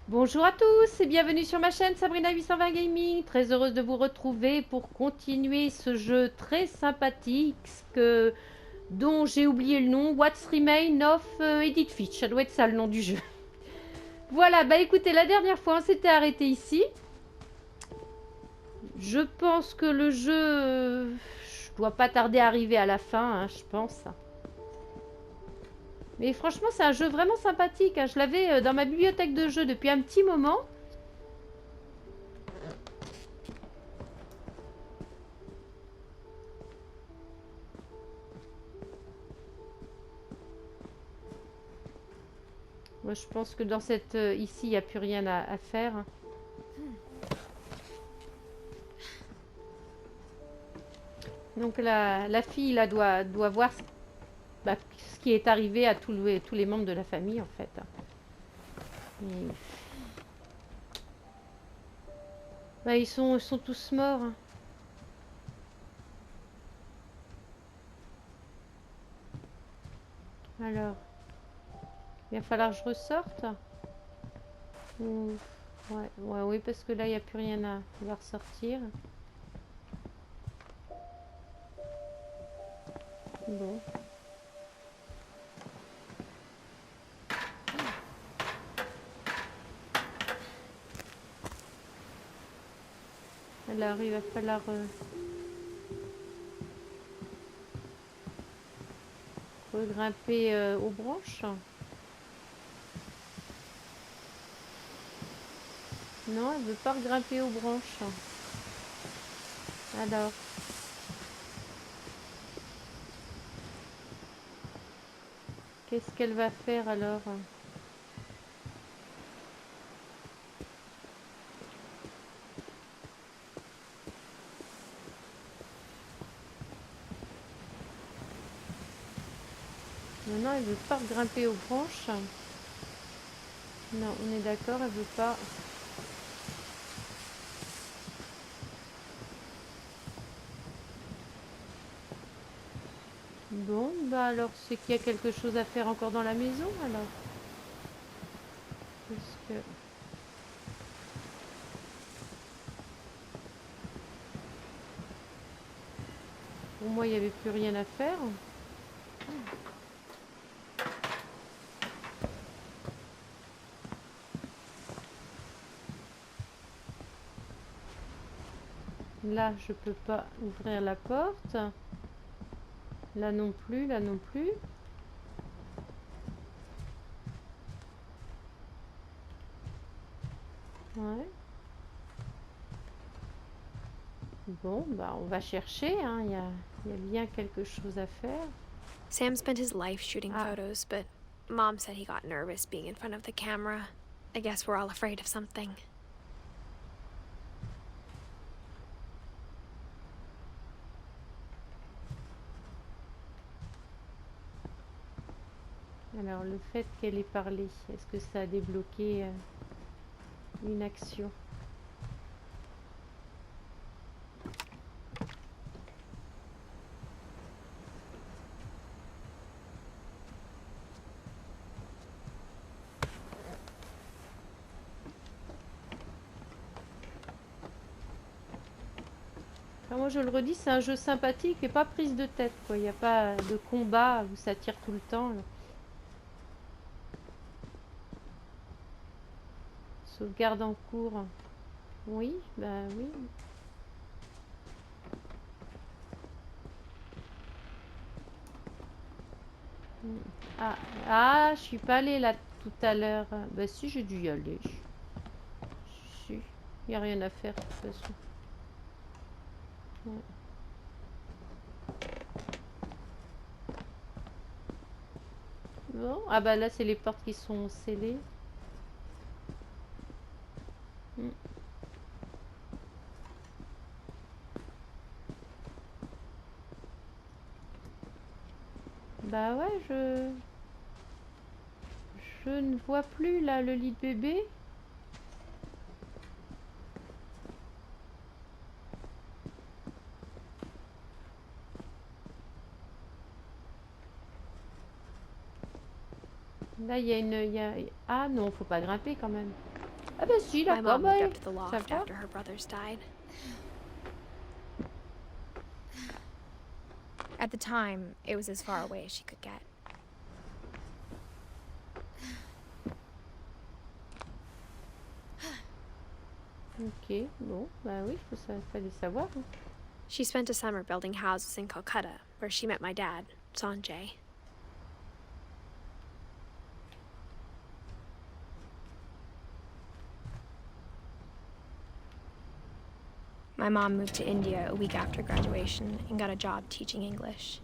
Bonjour à tous et bienvenue sur ma chaîne Sabrina 820 Gaming. Très heureuse de vous retrouver pour continuer ce jeu très sympathique dont j'ai oublié le nom. What's Remains of Edith Finch. Ça doit être ça le nom du jeu. Voilà, bah écoutez, la dernière fois on s'était arrêté ici. Je pense que le jeu... je dois pas tarder à arriver à la fin, hein, je pense. Mais franchement, c'est un jeu vraiment sympathique, hein. Je l'avais dans ma bibliothèque de jeux depuis un petit moment. Moi, je pense que dans cette... ici, il n'y a plus rien à faire. Donc, la fille, là, doit voir ce qui est arrivé à tous les membres de la famille, en fait. Et... bah, ils sont tous morts. Alors, il va falloir que je ressorte. Ou... ouais, oui, parce que là, il n'y a plus rien à pouvoir sortir. Bon. Alors, il va falloir... grimper aux branches. Non, elle veut pas grimper aux branches. Alors... qu'est-ce qu'elle va faire alors? Non, elle veut pas grimper aux branches. Non, on est d'accord, elle veut pas. Bon, bah alors c'est qu'il y a quelque chose à faire encore dans la maison alors. Parce que... pour moi, il n'y avait plus rien à faire. Là, je peux pas ouvrir la porte. Là non plus, là non plus. Ouais. Bon, bah on va chercher, hein. Il y a bien quelque chose à faire. Sam spent his life shooting photos, but Mom said he got nervous being in front of the camera. I guess we're all afraid of something. Alors, le fait qu'elle ait parlé, est-ce que ça a débloqué une action? Enfin, moi, je le redis, c'est un jeu sympathique et pas prise de tête, quoi. Il n'y a pas de combat où ça tire tout le temps, là. Sauvegarde en cours. Oui, bah oui. Ah, je suis pas allée là tout à l'heure. Bah si, j'ai dû y aller. Si, il n'y a rien à faire de toute façon. Ouais. Bon, ah bah là c'est les portes qui sont scellées. Bah ouais, je ne vois plus là le lit de bébé. Là il y a une... ah non, faut pas grimper quand même. Ah bah si, My d'accord, mom bah, moved up to the ça loft va. after her brothers died. At the time, it was as far away as she could get. Ok, bon, bah oui, ça fallait savoir. Hein. She spent a summer building houses in Calcutta, where she met my dad, Sanjay. My mom moved to India a week after graduation and got a job teaching English.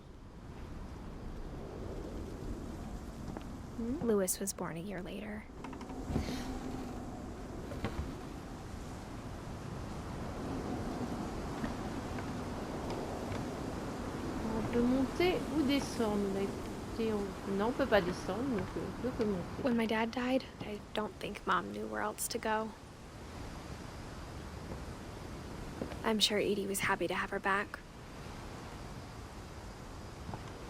Louis was born a year later. On peut monter ou descendre. On a écouté, non, on peut pas descendre, donc on peut que monter. When my dad died, I don't think Mom knew where else to go. I'm sure Edie was happy to have her back.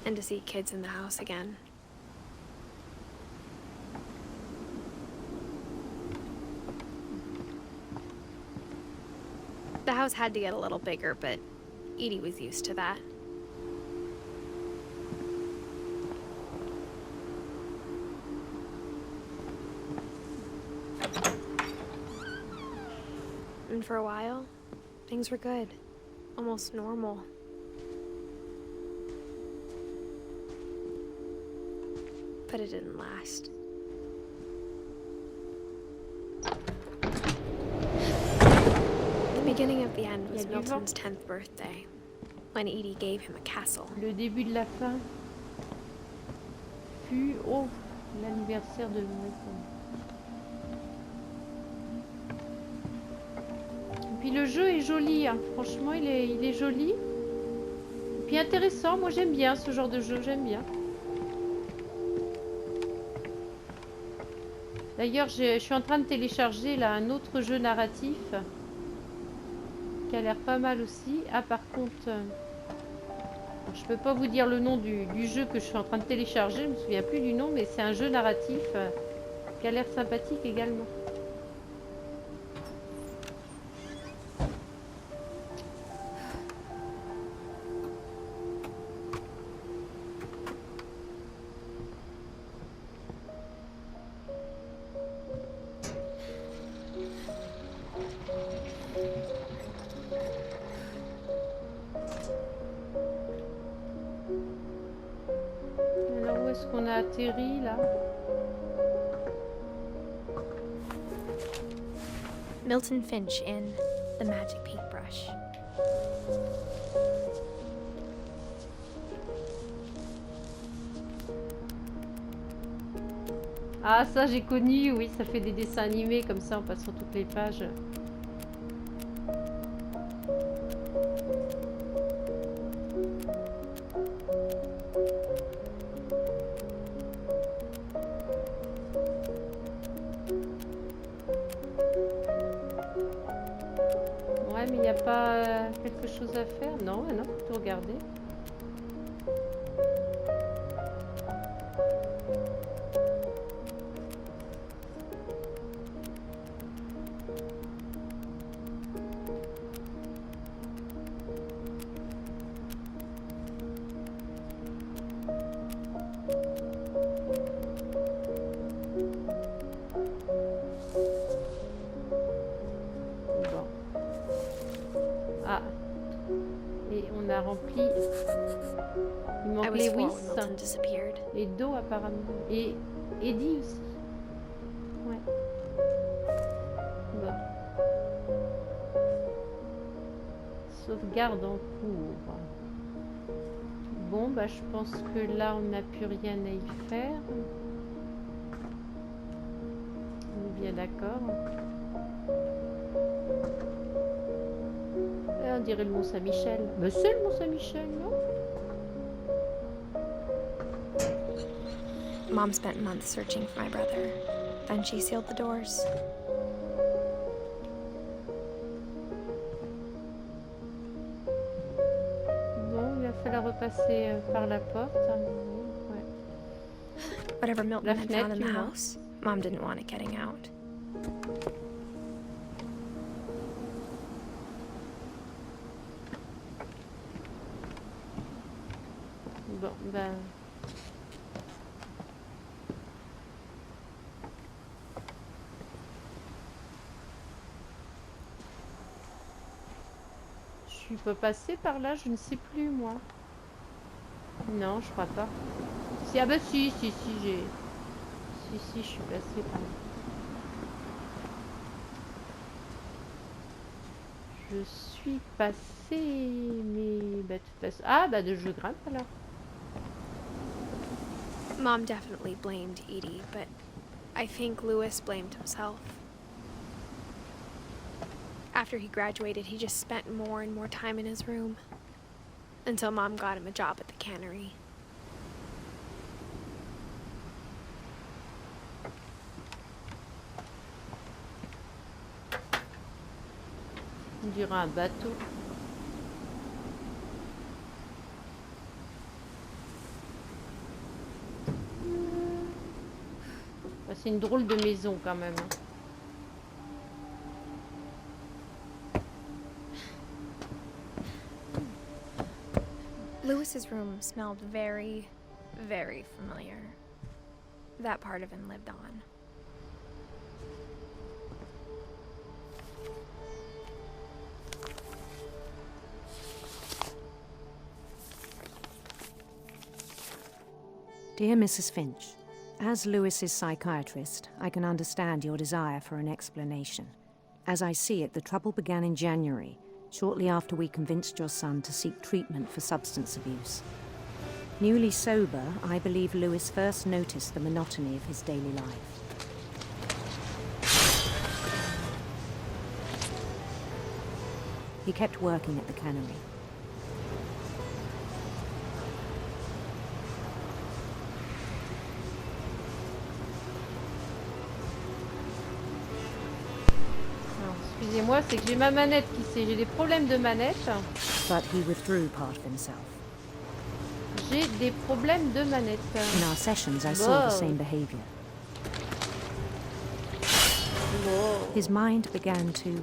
And to see kids in the house again. The house had to get a little bigger, but Edie was used to that. And for a while, things were good. Almost normal. But it didn't last. The beginning of the end was Milton's 10th birthday, when Edie gave him a castle. Le début de la fin fut l'anniversaire de Milton. Puis le jeu est joli, hein. Franchement il est joli. Et puis intéressant, moi j'aime bien ce genre de jeu, j'aime bien. D'ailleurs je suis en train de télécharger là un autre jeu narratif qui a l'air pas mal aussi. Ah par contre, je peux pas vous dire le nom du jeu que je suis en train de télécharger, je me souviens plus du nom, mais c'est un jeu narratif qui a l'air sympathique également. On a atterri là. Milton Finch in The Magic Paintbrush. Ah ça j'ai connu, oui, ça fait des dessins animés comme ça en passant toutes les pages. Mais il n'y a pas quelque chose à faire? Non, non, faut tout regarder. Rempli. Il manque les Lewis et Do apparemment. Et Eddie aussi. Ouais. Bon. Sauvegarde en cours. Bon, bah je pense que là on n'a plus rien à y faire. On est bien d'accord. On dirait le Mont Saint-Michel. Mais c'est le Mont Saint-Michel, non? Mom spent months searching for my brother. Then she sealed the doors. Bon, il va falloir repasser par la porte. Ouais. Whatever Milton had found in the house, Mom didn't want it getting out. Bon, ben... Je peux passer par là, je ne sais plus, moi. Non, je crois pas. Si, ah bah si, j'ai... Si, je suis passée par là. Je suis passée, mais... Bah, de toute façon... Ah, bah, je grimpe, alors. Mom definitely blamed Edie, but I think Louis blamed himself. After he graduated, he just spent more and more time in his room. Until Mom got him a job at the cannery. On dirait un bateau. C'est une drôle de maison quand même. Louis's room smelled very, very familiar. That part of him lived on. Dear Mrs. Finch, as Louis's psychiatrist, I can understand your desire for an explanation. As I see it, the trouble began in January, shortly after we convinced your son to seek treatment for substance abuse. Newly sober, I believe Louis first noticed the monotony of his daily life. He kept working at the cannery. Excusez-moi, c'est que j'ai ma manette qui s'est... J'ai des problèmes de manette. But he withdrew part of himself. J'ai des problèmes de manette. In our sessions, I saw the same behavior. Whoa. His mind began to...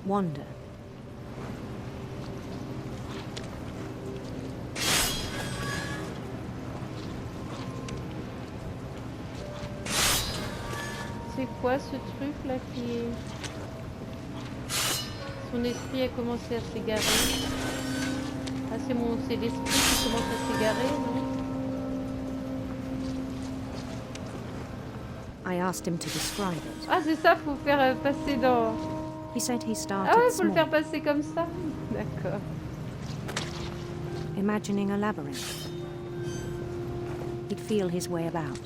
wander. C'est quoi ce truc là qui est... Son esprit a commencé à s'égarer. Ah c'est l'esprit qui commence à s'égarer, non? I asked him to describe it. Ah c'est ça, faut faire passer dans... He said he started Ah ouais, faut small, le faire passer comme ça. D'accord. imagining a labyrinth. He'd feel his way about.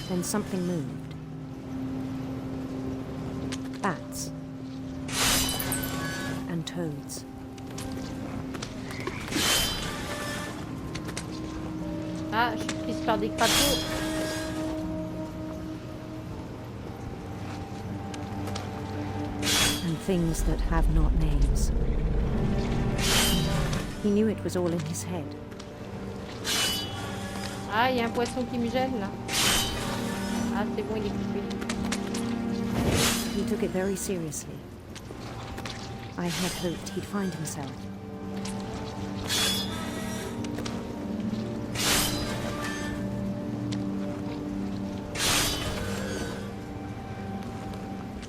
Then something moved. Bats. And toads. Ah, je suis prise par des crapauds. And things that have not names. He knew it was all in his head. Ah, il y a un poisson qui me gêne là. Ah, c'est bon, il est coupé. He took it very seriously. I had hoped he'd find himself.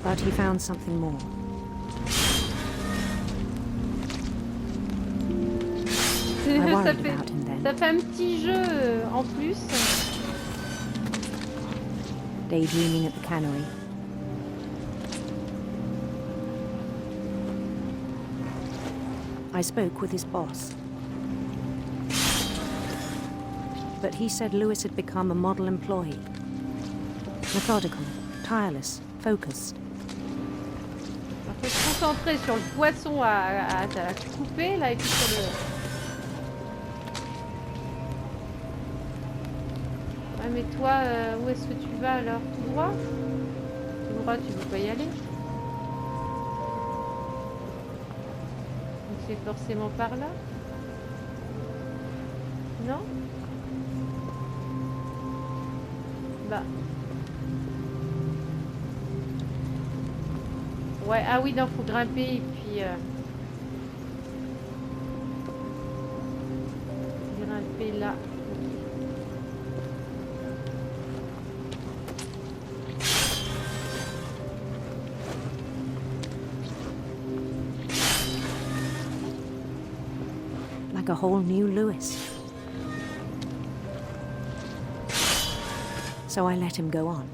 But he found something more. I worried about him then. Ça fait un petit jeu en plus. Daydreaming at the cannery. I spoke with his boss. But he said Louis had become a model employee. Methodical, tireless, focused. Il faut se concentrer sur le poisson à couper là et puis sur le... Ah mais toi, où est-ce que tu vas alors? Tout droit? Tout droit, tu veux pas y aller? c'est forcément par là. Non? Bah. Ouais, ah oui, non, faut grimper et puis... grimper là. Like a whole new Lewis. So I let him go on.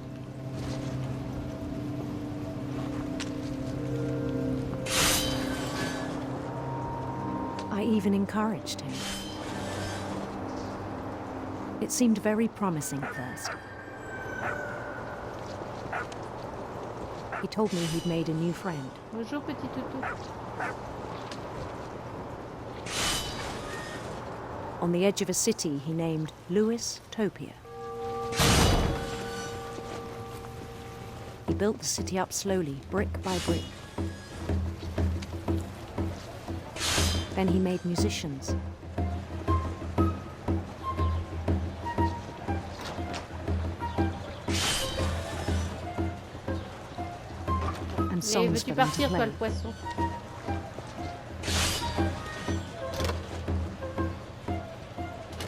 I even encouraged him. It seemed very promising at first. He told me he'd made a new friend. Bonjour, petit toutou. On the edge of a city he named Lewis Topia. He built the city up slowly, brick by brick. Then he made musicians. And Mais songs veux-tu for them to partir, toi, play. le poisson?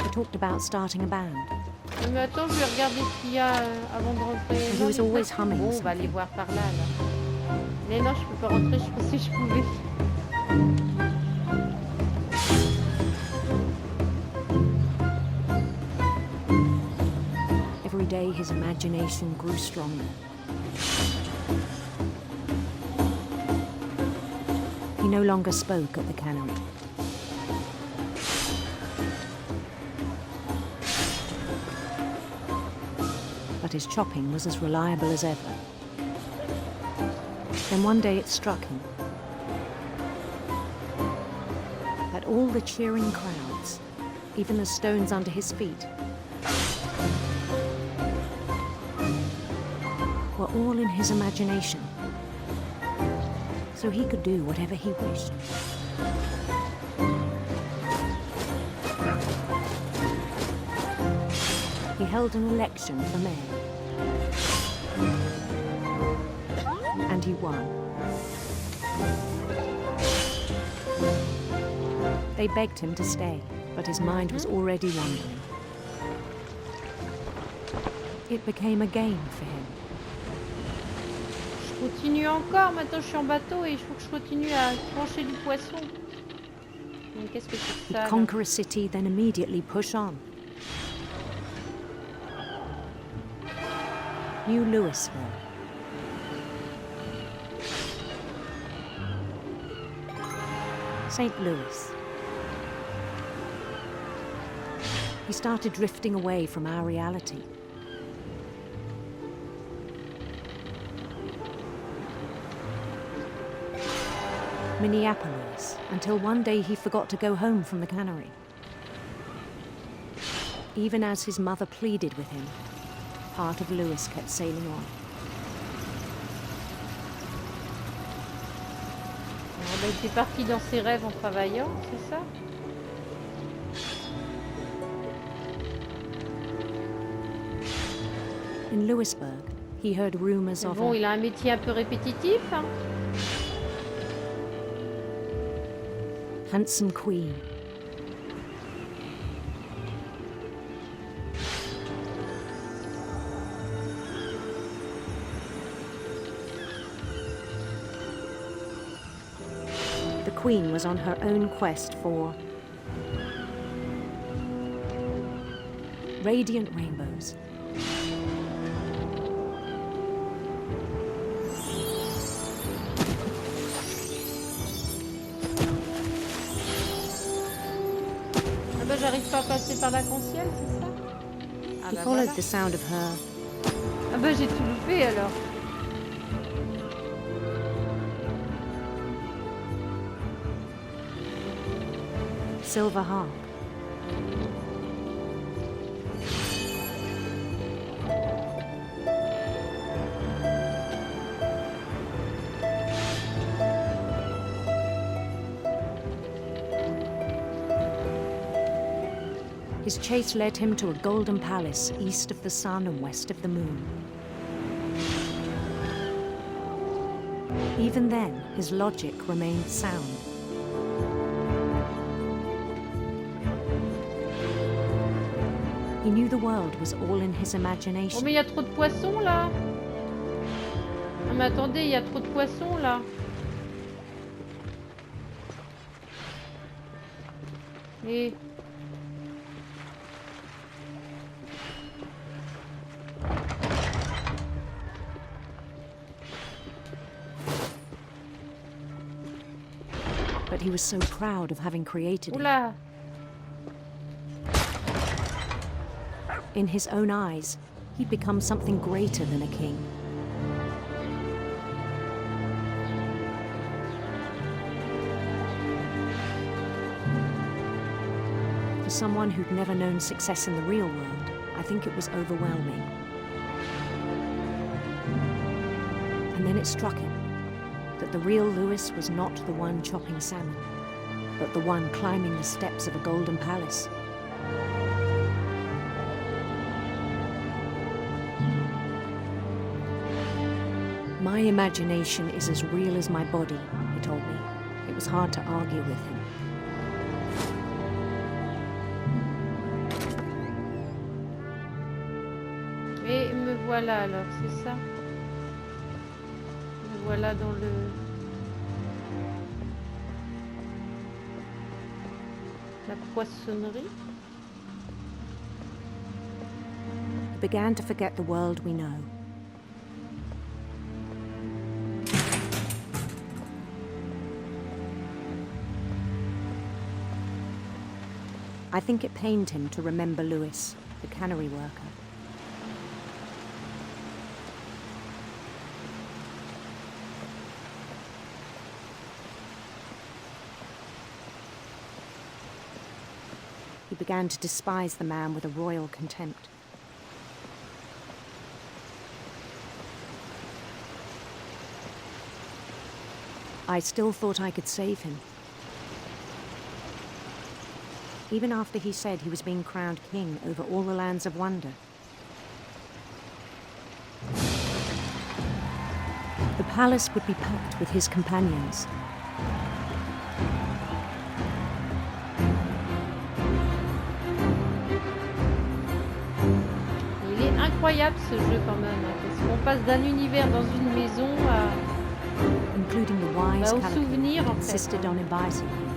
He talked about starting a band. Mais attends, je vais regarder ce qu'il y a avant de rentrer. He Non, was mais always presque. humming Bon, on va aller something. voir par là, là. Mais non, je peux pas rentrer, je pensais que je pouvais. Every day his imagination grew stronger. He no longer spoke at the cannery. But his chopping was as reliable as ever. Then one day it struck him that all the cheering crowds, even the stones under his feet, were all in his imagination, so he could do whatever he wished. He held an election for mayor, and he won. They begged him to stay, but his mind was already wandering. It became a game for him. Je continue encore, maintenant je suis en bateau et il faut que je continue à trancher du poisson. Mais qu'est-ce que c'est que He'd ça là? conquer a city, then immediately push on. New Louisville. St. Louis. He started drifting away from our reality. Minneapolis, until one day he forgot to go home from the cannery. Even as his mother pleaded with him, part of Lewis kept sailing on. Il était parti dans ses rêves en travaillant, c'est ça? In Lewisburg, he heard rumors Mais of bon, a il a un métier un peu répétitif, hein? handsome queen. The queen was on her own quest for radiant rainbows. Ah bah j'arrive pas à passer par l'arc-en-ciel, c'est ça? Ah He bah followed voilà. the sound of her Ah bah j'ai tout loupé alors. silver harp. His chase led him to a golden palace east of the sun and west of the moon. Even then, his logic remained sound. He knew the world was all in his imagination. Oh mais il y a trop de poissons là. Ah mais attendez, il y a trop de poissons là. Et... But he was so proud of having created Oula. it. In his own eyes, he'd become something greater than a king. For someone who'd never known success in the real world, I think it was overwhelming. And then it struck him that the real Lewis was not the one chopping salmon, but the one climbing the steps of a golden palace. My imagination is as real as my body, he told me. It was hard to argue with him. Et me voilà alors, c'est ça? Me voilà dans le... la poissonnerie. He began to forget the world we know. I think it pained him to remember Lewis, the cannery worker. He began to despise the man with a royal contempt. I still thought I could save him. Even after he said he was being crowned king over all the lands of wonder. The palace would be packed with his companions. Il est incroyable ce jeu quand même, hein, parce qu'on passe d'un univers dans une maison à... including the wise au Calico souvenir who en fait. insisted on advising him.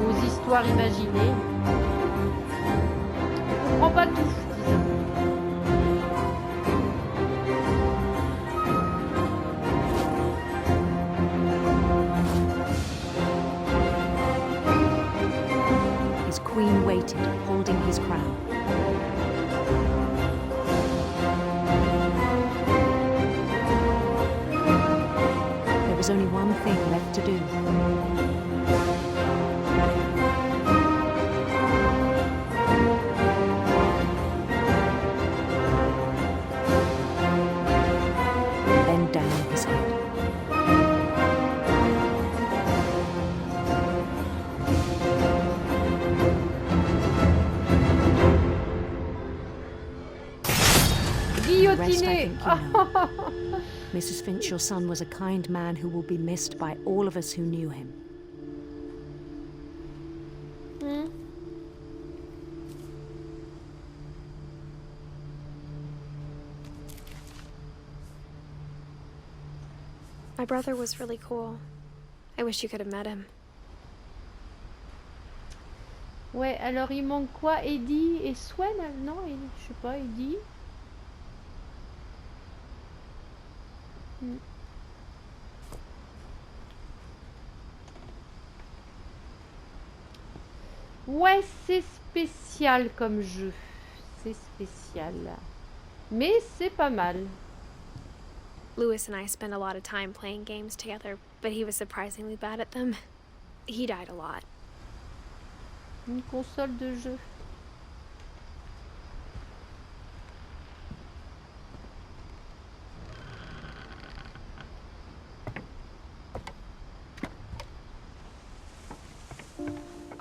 Aux histoires imaginées. On comprend pas tout, disons. His queen waited, holding his crown. There was only one thing left to do. Bend down his head. The rest I Guillotiné. think you know. Mrs. Finch, your son was a kind man who will be missed by all of us who knew him. My brother was really cool. I wish you could have met him. Ouais, alors il manque quoi? Eddie et Swan? Non, je sais pas, Eddie. Ouais, c'est spécial comme jeu. C'est spécial. Mais c'est pas mal. Lewis and I spent a lot of time playing games together, but he was surprisingly bad at them. He died a lot. Une console de jeu.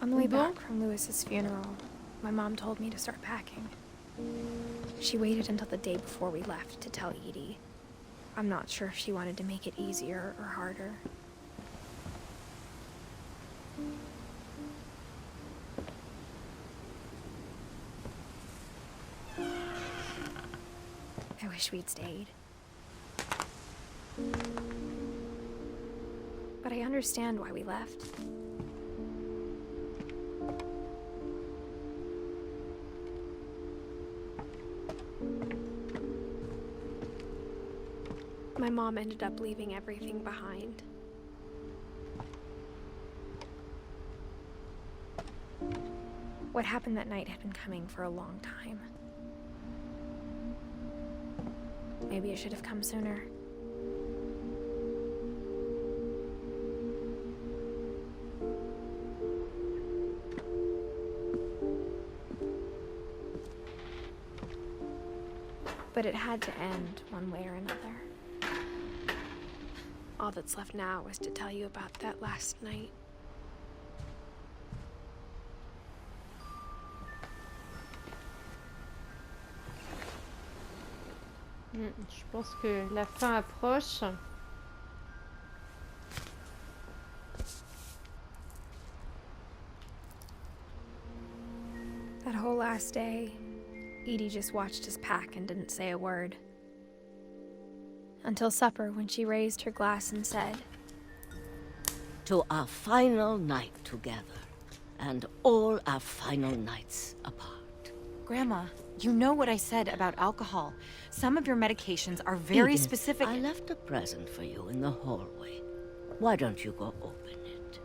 On the way back from Lewis's funeral, my mom told me to start packing. She waited until the day before we left to tell Edie. I'm not sure if she wanted to make it easier or harder. I wish we'd stayed. But I understand why we left. My mom ended up leaving everything behind. What happened that night had been coming for a long time. Maybe it should have come sooner. But it had to end one way or another. All that's left now is to tell you about that last night. Je pense que la fin approche. That whole last day, Edie just watched us pack and didn't say a word. Until supper, when she raised her glass and said, "To our final night together, and all our final nights apart." Grandma, you know what I said about alcohol. Some of your medications are very Edith, specific. I left a present for you in the hallway. Why don't you go open it?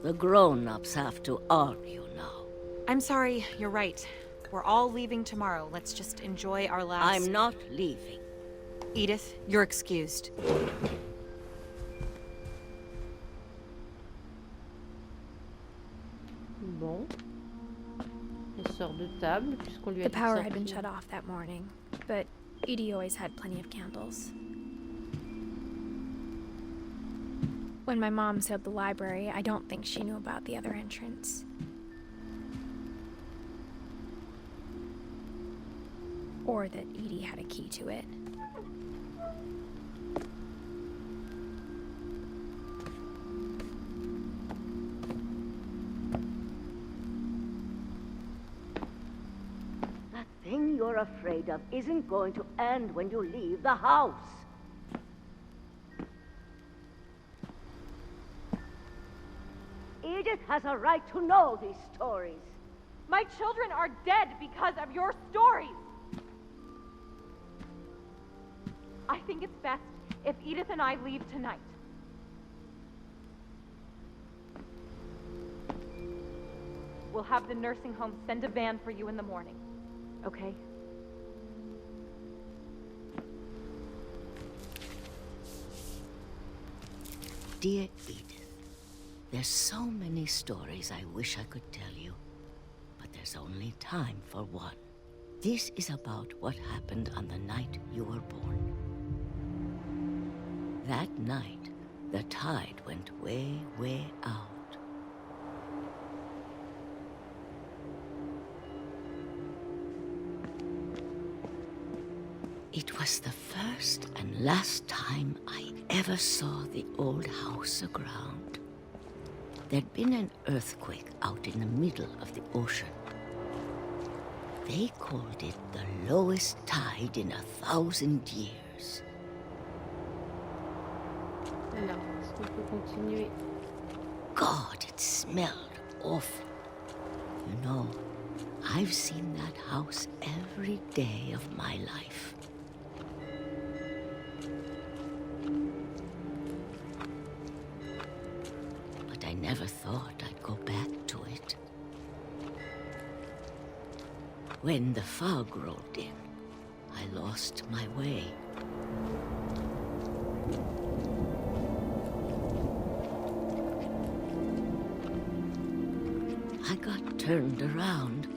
The grown-ups have to argue now. I'm sorry, you're right. We're all leaving tomorrow. Let's just enjoy our last... I'm not leaving. Edith, you're excused. Bon. Elle sort de table puisqu'on lui a the dit de power had been sortir. shut off that morning, but Edie always had plenty of candles. When my mom sailed the library, I don't think she knew about the other entrance. Or that Edie had a key to it. That thing you're afraid of isn't going to end when you leave the house. Edith has a right to know these stories. My children are dead because of your stories. I think it's best if Edith and I leave tonight. We'll have the nursing home send a van for you in the morning, okay? Dear Edith, there's so many stories I wish I could tell you, but there's only time for one. This is about what happened on the night you were born. That night, the tide went way, way out. It was the first and last time I ever saw the old house aground. There'd been an earthquake out in the middle of the ocean. They called it the lowest tide in 1,000 years. Alors, est-ce qu'on peut continuer? God, it smelled awful. You know, I've seen that house every day of my life. But I never thought I'd go back to it. When the fog rolled in, I lost my way. I got turned around.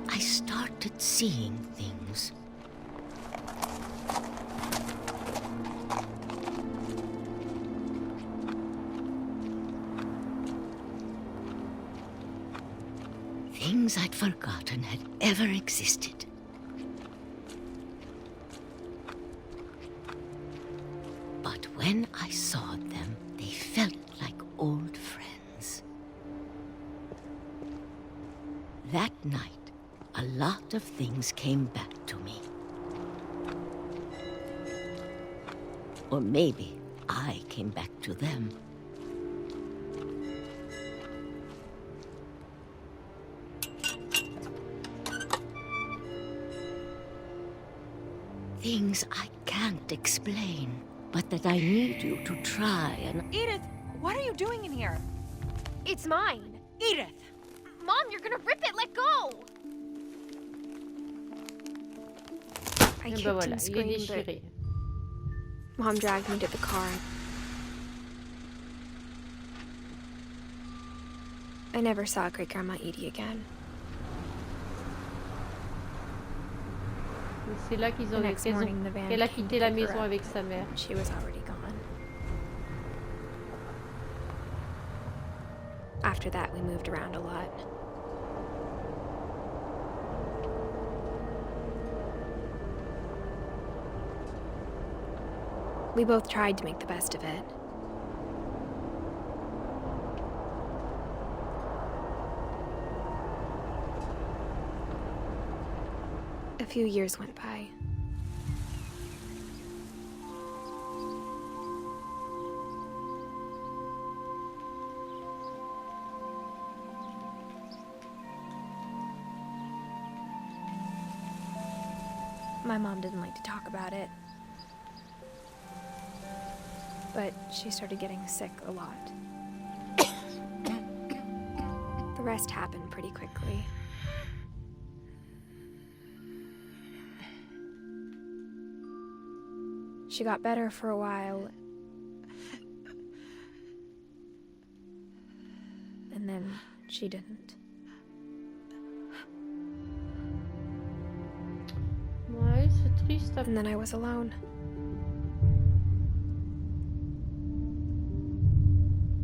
I started seeing things. Things I'd forgotten had ever existed. But when I saw them, they felt like old friends. That night, a lot of things came back to me. Or maybe I came back to them. Things I can't explain, but that I need you to try and... Edith, what are you doing in here? It's mine. Edith! Mom, you're gonna rip it. Let go. I Et kicked ben voilà, and il est screamed, but déchiré. Mom dragged me to the car. I never saw Great Grandma Edie again. Et c'est là The next morning, the van qu'elle a came quitté to la pick her maison up, avec sa mère. and she was already gone. After that, we moved around a lot. We both tried to make the best of it. A few years went by. My mom didn't like to talk about it. But she started getting sick a lot. The rest happened pretty quickly. She got better for a while. And then she didn't. Ouais, c'est triste. And then I was alone.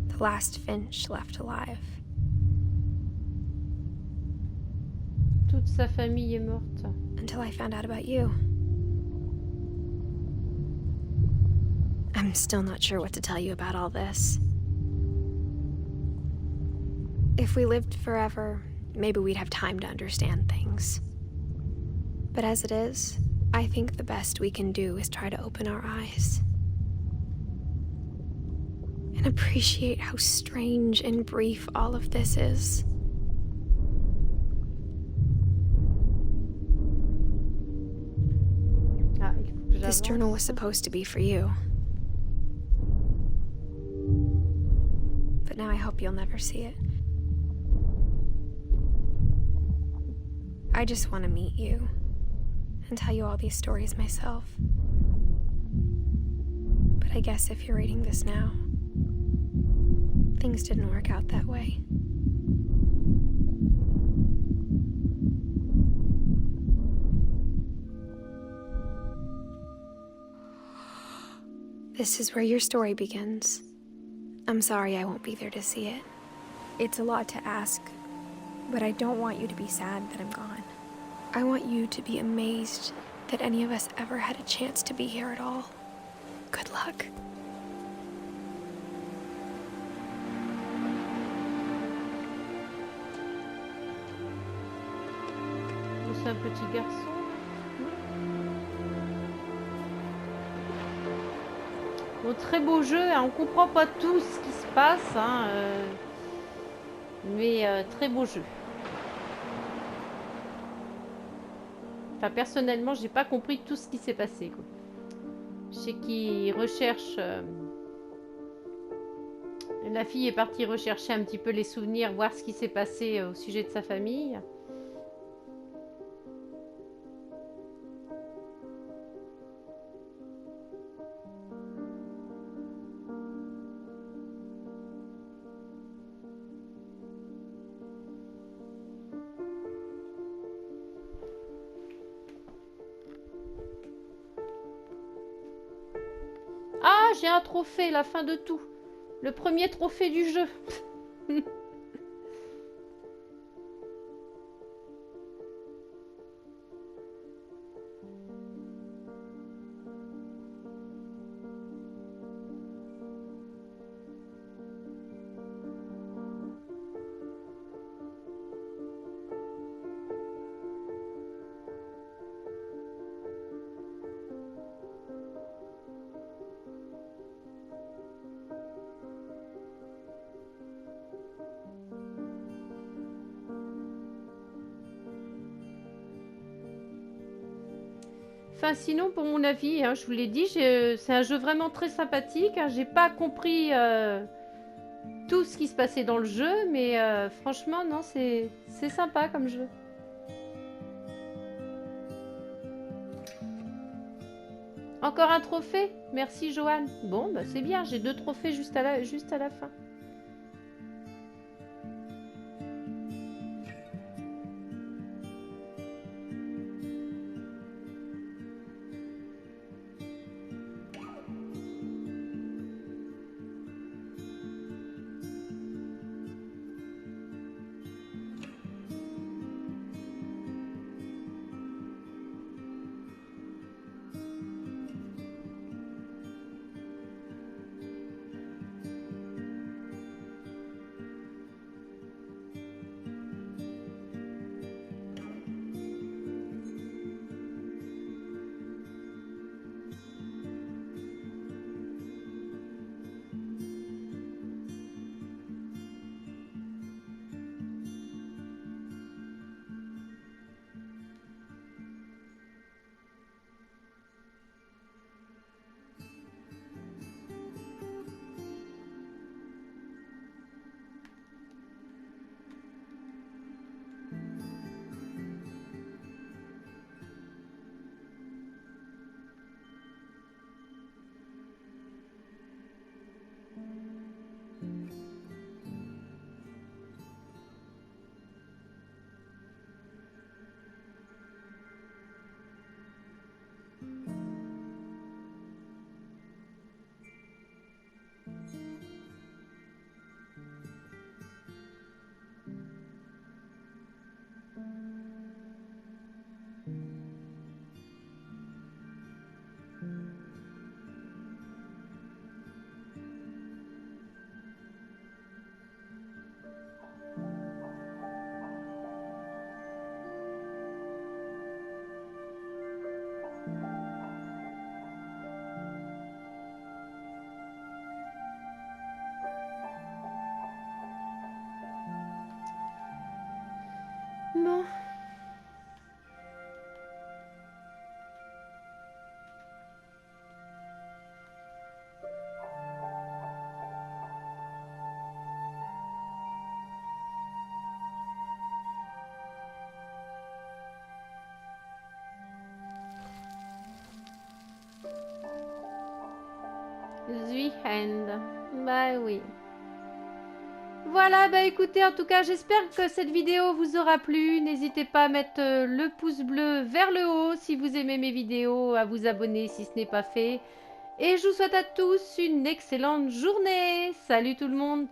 The last Finch left alive. Toute sa famille est morte. Until I found out about you. I'm still not sure what to tell you about all this. If we lived forever, maybe we'd have time to understand things. But as it is, I think the best we can do is try to open our eyes. And appreciate how strange and brief all of this is. Ah, il faut que This j'avance. journal was supposed to be for you. But now I hope you'll never see it. I just want to meet you and tell you all these stories myself. But I guess if you're reading this now, things didn't work out that way. This is where your story begins. I'm sorry I won't be there to see it. It's a lot to ask, but I don't want you to be sad that I'm gone. I want you to be amazed that any of us ever had a chance to be here at all. Good luck. C'est un petit garçon. Bon, très beau jeu, hein. On comprend pas tout ce qui se passe, hein, mais très beau jeu. Enfin, personnellement, j'ai pas compris tout ce qui s'est passé, quoi. Je sais qu'il recherche. La fille est partie rechercher un petit peu les souvenirs, voir ce qui s'est passé au sujet de sa famille. j'ai un trophée, la fin de tout. Le premier trophée du jeu. Enfin, sinon, pour mon avis, hein, je vous l'ai dit, c'est un jeu vraiment très sympathique. Hein, j'ai pas compris tout ce qui se passait dans le jeu, mais franchement, non, c'est sympa comme jeu. Encore un trophée? Merci, Joanne. Bon, bah, c'est bien, j'ai 2 trophées juste à la fin. Bon. The end. Bah oui. Voilà, bah écoutez, en tout cas, j'espère que cette vidéo vous aura plu. N'hésitez pas à mettre le pouce bleu vers le haut si vous aimez mes vidéos, à vous abonner si ce n'est pas fait. Et je vous souhaite à tous une excellente journée. Salut tout le monde!